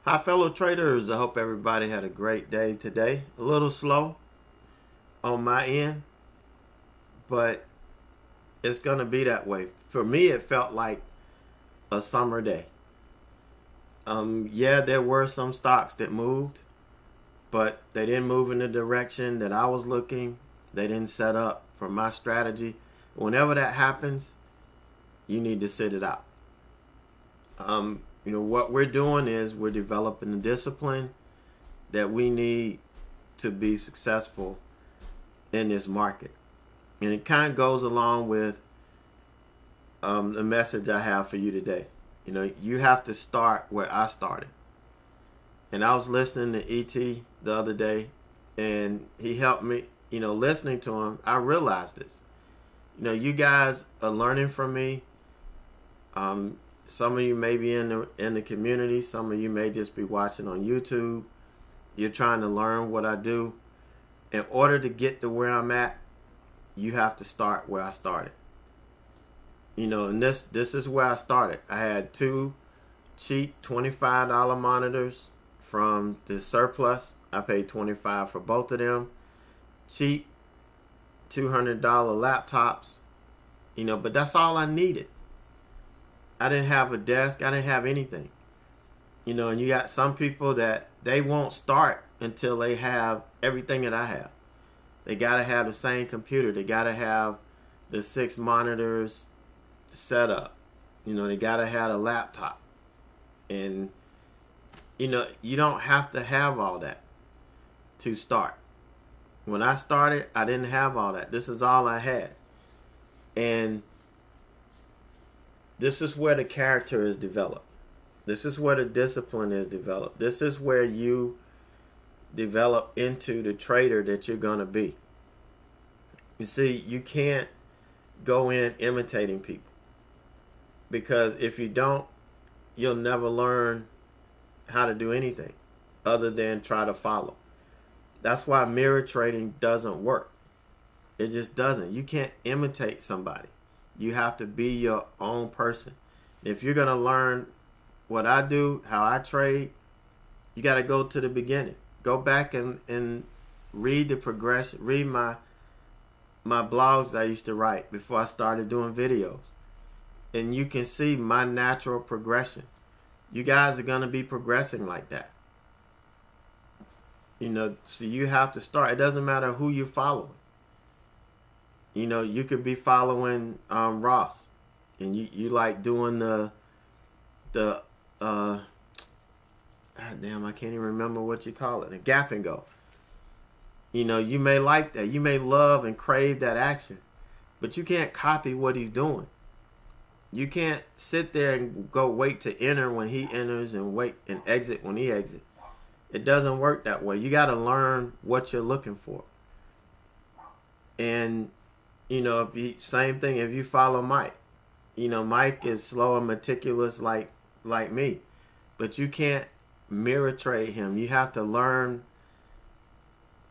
Hi, fellow traders. I hope everybody had a great day today. A little slow on my end, but it's going to be that way. For me, it felt like a summer day. Yeah, there were some stocks that moved, but they didn't move in the direction that I was looking. They didn't set up for my strategy. Whenever that happens, you need to sit it out. What we're doing is we're developing the discipline that we need to be successful in this market. And it kind of goes along with the message I have for you today. You have to start where I started. And I was listening to E.T. the other day, and he helped me, listening to him, I realized this. You guys are learning from me. Some of you may be in the community. Some of you may just be watching on YouTube. You're trying to learn what I do. In order to get to where I'm at, you have to start where I started. And this is where I started. I had two cheap $25 monitors from the surplus. I paid $25 for both of them. Cheap $200 laptops. But that's all I needed. I didn't have a desk. I didn't have anything. And you got some people that they won't start until they have everything that I have. They got to have the same computer. They got to have the 6 monitors set up. They got to have a laptop. And, you don't have to have all that to start. When I started, I didn't have all that. This is all I had. And this is where the character is developed. This is where the discipline is developed. This is where you develop into the trader that you're going to be. You see, you can't go in imitating people. Because if you don't, you'll never learn how to do anything other than try to follow. That's why mirror trading doesn't work. It just doesn't. You can't imitate somebody. You have to be your own person. If you're going to learn what I do, how I trade, you got to go to the beginning. Go back and read the progression. Read my blogs I used to write before I started doing videos. And you can see my natural progression. You guys are going to be progressing like that. So you have to start. It doesn't matter who you're following. You could be following Ross, and you like doing the damn, I can't even remember what you call it, the gap and go. You may like that. You may love and crave that action, but you can't copy what he's doing. You can't sit there and go wait to enter when he enters and wait and exit when he exits. It doesn't work that way. You got to learn what you're looking for. And same thing if you follow Mike. Mike is slow and meticulous like me. But you can't mirror trade him. You have to learn,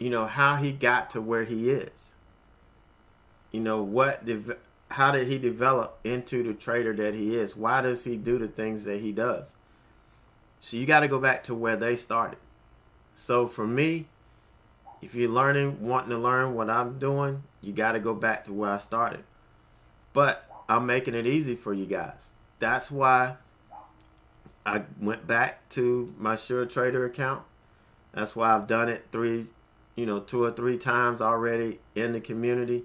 how he got to where he is. How did he develop into the trader that he is? Why does he do the things that he does? So you got to go back to where they started. So for me, if you're wanting to learn what I'm doing, you got to go back to where I started. But I'm making it easy for you guys. That's why I went back to my Sure Trader account. That's why I've done it 2 or 3 times already in the community.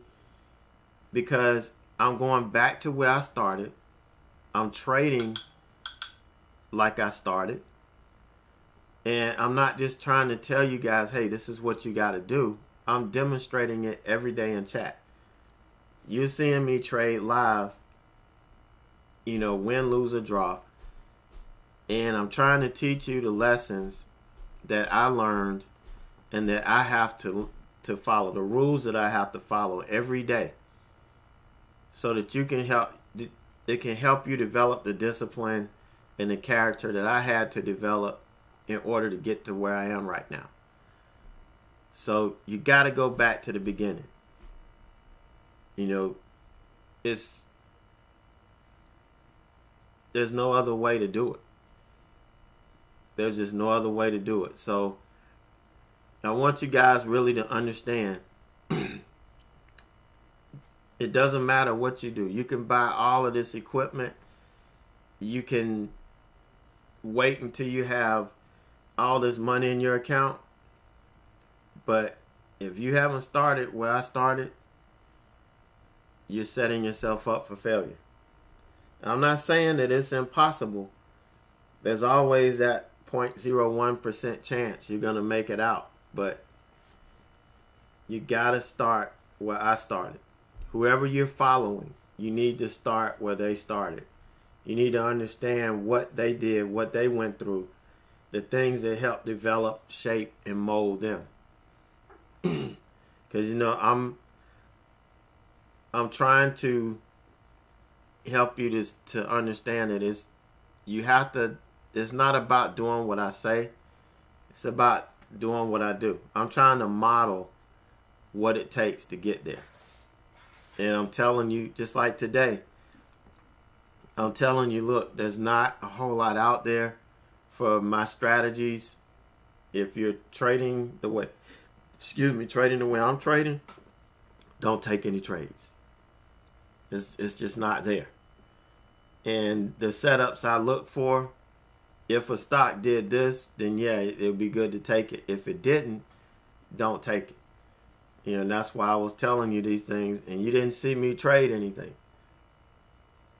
Because I'm going back to where I started. I'm trading like I started. And I'm not just trying to tell you guys, hey, this is what you got to do. I'm demonstrating it every day in chat. You're seeing me trade live, win, lose, or draw. And I'm trying to teach you the lessons that I learned and that I have to follow, the rules that I have to follow every day, so that it can help you develop the discipline and the character that I had to develop in order to get to where I am right now. So you got to go back to the beginning. There's no other way to do it. There's just no other way to do it. So I want you guys really to understand it doesn't matter what you do. You can buy all of this equipment. You can wait until you have all this money in your account. But if you haven't started where I started, you're setting yourself up for failure. I'm not saying that it's impossible. There's always that 0.01% chance you're going to make it out. But you got to start where I started. Whoever you're following, you need to start where they started. You need to understand what they did, what they went through, the things that helped develop, shape, and mold them. Because, you know, I'm trying to help you to understand that it's not about doing what I say. It's about doing what I do. I'm trying to model what it takes to get there. And I'm telling you, just like today, I'm telling you, look, there's not a whole lot out there for my strategies. If you're trading the way I'm trading, don't take any trades. It's just not there. And the setups I look for, if a stock did this, then yeah, it would be good to take it. If it didn't, don't take it. You know, and that's why I was telling you these things, and you didn't see me trade anything.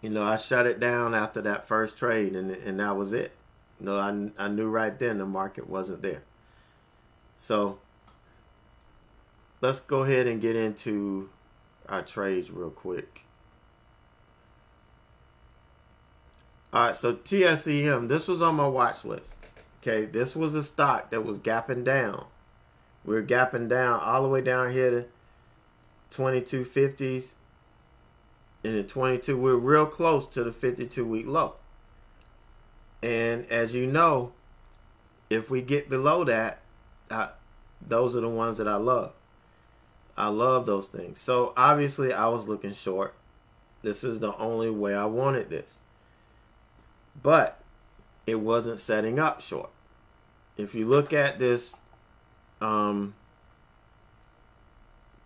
You know, I shut it down after that first trade, and that was it. You know, I knew right then the market wasn't there. So let's go ahead and get into our trades real quick. All right, so TSEM, this was on my watch list. Okay, this was a stock that was gapping down. We were gapping down all the way down here to 2250s. And the 22, we're real close to the 52-week low. And as you know, if we get below that, those are the ones that I love. I love those things. So obviously I was looking short. This is the only way I wanted this. But it wasn't setting up short. If you look at this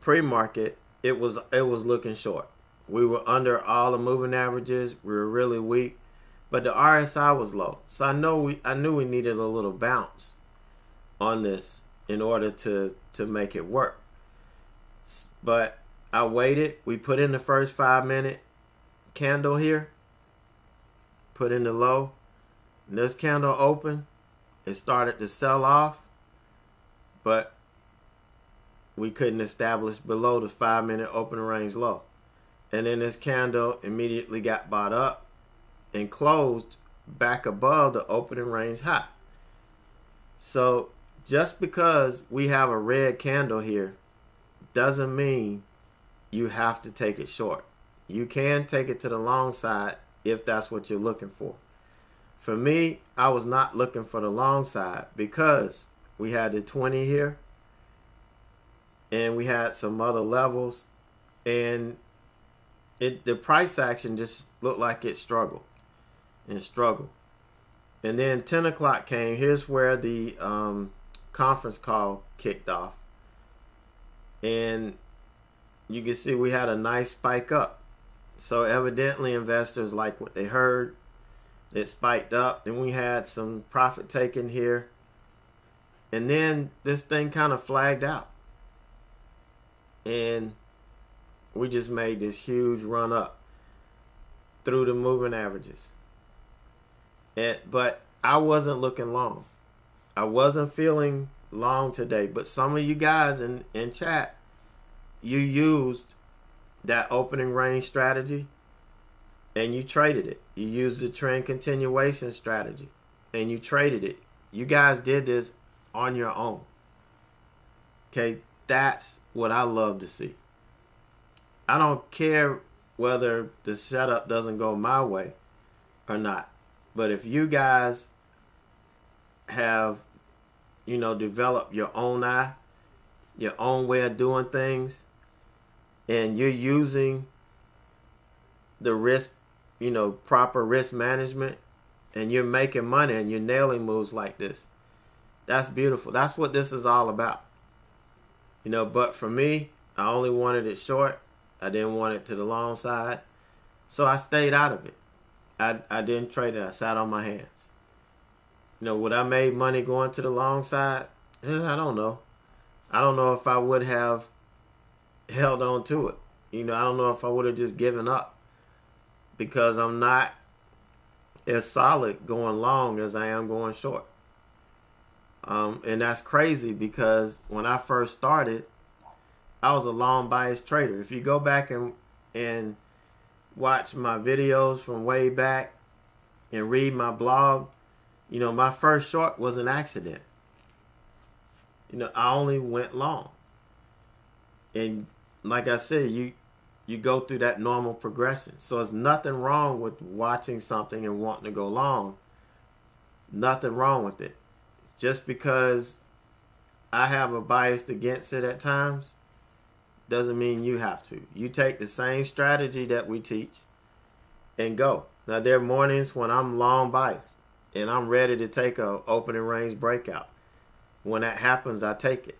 pre-market, it was looking short. We were under all the moving averages. We were really weak, but the RSI was low. So I knew we needed a little bounce on this in order to make it work. But I waited. We put in the first 5-minute candle here. Put in the low. And this candle opened. It started to sell off, but we couldn't establish below the 5-minute open range low. And then this candle immediately got bought up and closed back above the opening range high. So just because we have a red candle here doesn't mean you have to take it short. You can take it to the long side if that's what you're looking for. For me, I was not looking for the long side because we had the 20 here and we had some other levels, and the price action just looked like it struggled. And then 10 o'clock came. Here's where the conference call kicked off. And you can see we had a nice spike up. So evidently investors like what they heard. It spiked up. Then we had some profit taken here. And then this thing kind of flagged out. And we just made this huge run up through the moving averages. But I wasn't looking long. I wasn't feeling long today. But some of you guys in chat, you used that opening range strategy and you traded it. You used the trend continuation strategy and you traded it. You guys did this on your own. Okay, that's what I love to see. I don't care whether the setup doesn't go my way or not. But if you guys have, developed your own eye, your own way of doing things, and you're using the risk, proper risk management and you're making money and you're nailing moves like this. That's beautiful. That's what this is all about. You know, but for me, I only wanted it short. I didn't want it to the long side. So I stayed out of it. I didn't trade it. I sat on my hands. You know, would I made money going to the long side? I don't know. I don't know if I would have held on to it. You know, I don't know if I would have just given up, because I'm not as solid going long as I am going short. And that's crazy, because when I first started, I was a long bias trader. If you go back and watch my videos from way back and read my blog, you know, my first short was an accident. You know, I only went long. And like I said, you go through that normal progression. So there's nothing wrong with watching something and wanting to go long. Nothing wrong with it. Just because I have a bias against it at times doesn't mean you have to. You take the same strategy that we teach and go. Now, there are mornings when I'm long biased and I'm ready to take a opening range breakout. When that happens, I take it.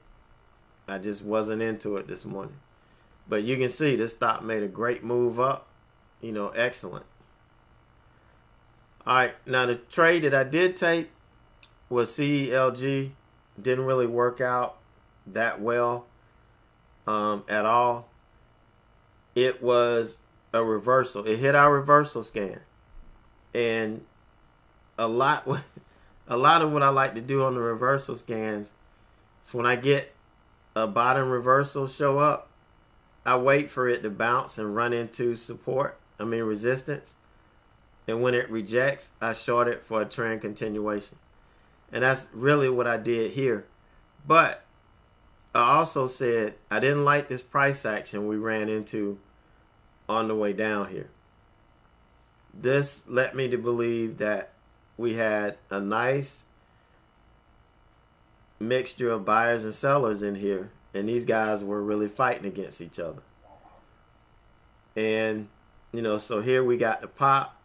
I just wasn't into it this morning. But you can see this stock made a great move up. You know, excellent. All right, now the trade that I did take was CELG. Didn't really work out that well at all. It was a reversal. It hit our reversal scan. And a lot of what I like to do on the reversal scans is when I get a bottom reversal show up, I wait for it to bounce and run into resistance. And when it rejects, I short it for a trend continuation. And that's really what I did here. But I also said I didn't like this price action we ran into on the way down here. This led me to believe that we had a nice mixture of buyers and sellers in here, and these guys were really fighting against each other. And, you know, so here we got the pop,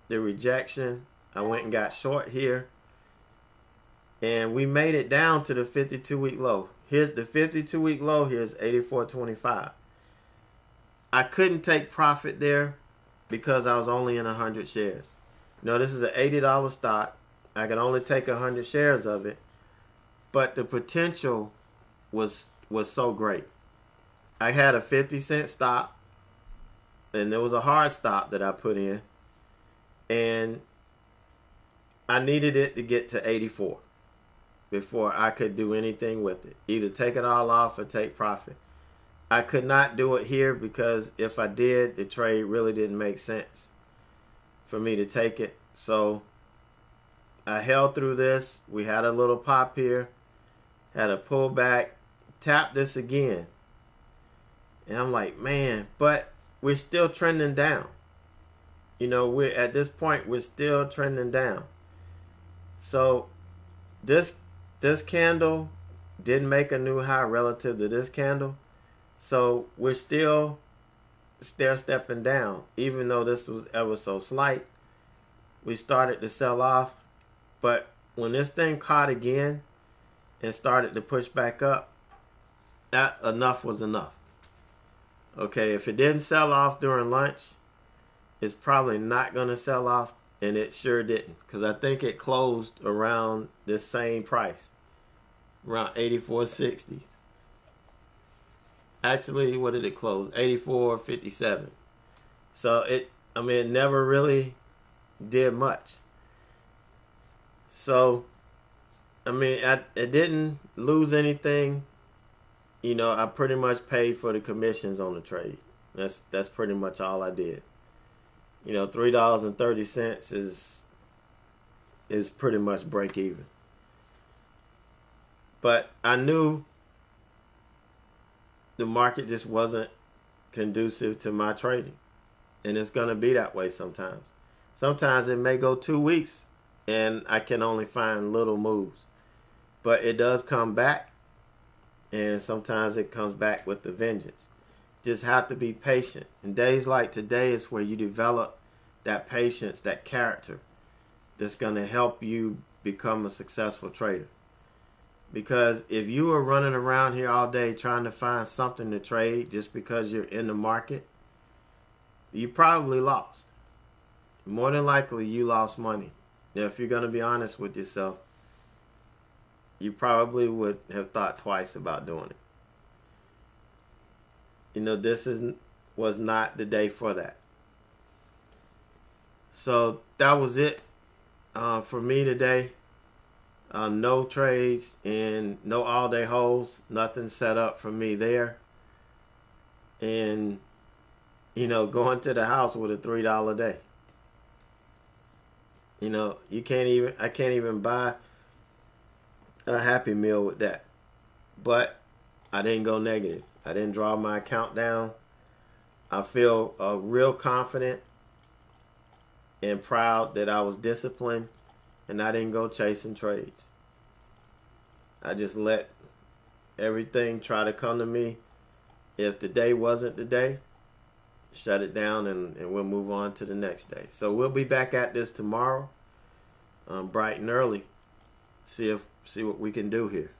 the rejection. I went and got short here, and we made it down to the 52-week low. Here, the 52-week low here is 84.25. I couldn't take profit there because I was only in 100 shares. You know, this is an $80 stock. I could only take 100 shares of it, but the potential was so great. I had a 50-cent stop, and there was a hard stop that I put in, and I needed it to get to 84 before I could do anything with it. Either take it all off or take profit. I could not do it here because if I did, the trade really didn't make sense for me to take it. So I held through this. We had a little pop here, had a pullback, tapped this again. And I'm like, man, but we're still trending down. You know, we're at this point, we're still trending down. So this candle didn't make a new high relative to this candle. So we're still stair-stepping down. Even though this was ever so slight, we started to sell off. But when this thing caught again and started to push back up, that enough was enough. Okay, if it didn't sell off during lunch, it's probably not going to sell off, and it sure didn't, because I think it closed around this same price, around 84.60. Actually, what did it close? 84.57. So it never really did much. So, it didn't lose anything. You know, I pretty much paid for the commissions on the trade. That's pretty much all I did. You know, $3.30 is pretty much break even. But I knew the market just wasn't conducive to my trading. And it's going to be that way sometimes. Sometimes it may go 2 weeks and I can only find little moves. But it does come back, and sometimes it comes back with the vengeance. Just have to be patient. And days like today is where you develop that patience, that character, that's going to help you become a successful trader. Because if you are running around here all day trying to find something to trade just because you're in the market, you probably lost. More than likely, you lost money. Now, if you're going to be honest with yourself, you probably would have thought twice about doing it. You know, was not the day for that. So that was it for me today. No trades and no all-day holds. Nothing set up for me there. And, you know, going to the house with a $3 day. You know, I can't even buy a Happy Meal with that. But I didn't go negative. I didn't draw my account down. I feel real confident and proud that I was disciplined and I didn't go chasing trades. I just let everything try to come to me. If the day wasn't the day, shut it down and we'll move on to the next day. So we'll be back at this tomorrow, bright and early. See what we can do here.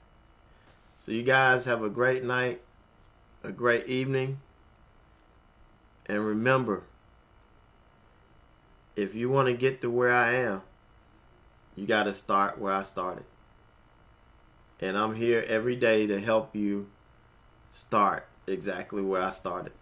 So you guys have a great night, a great evening, and remember, if you want to get to where I am, you got to start where I started. And I'm here every day to help you start exactly where I started.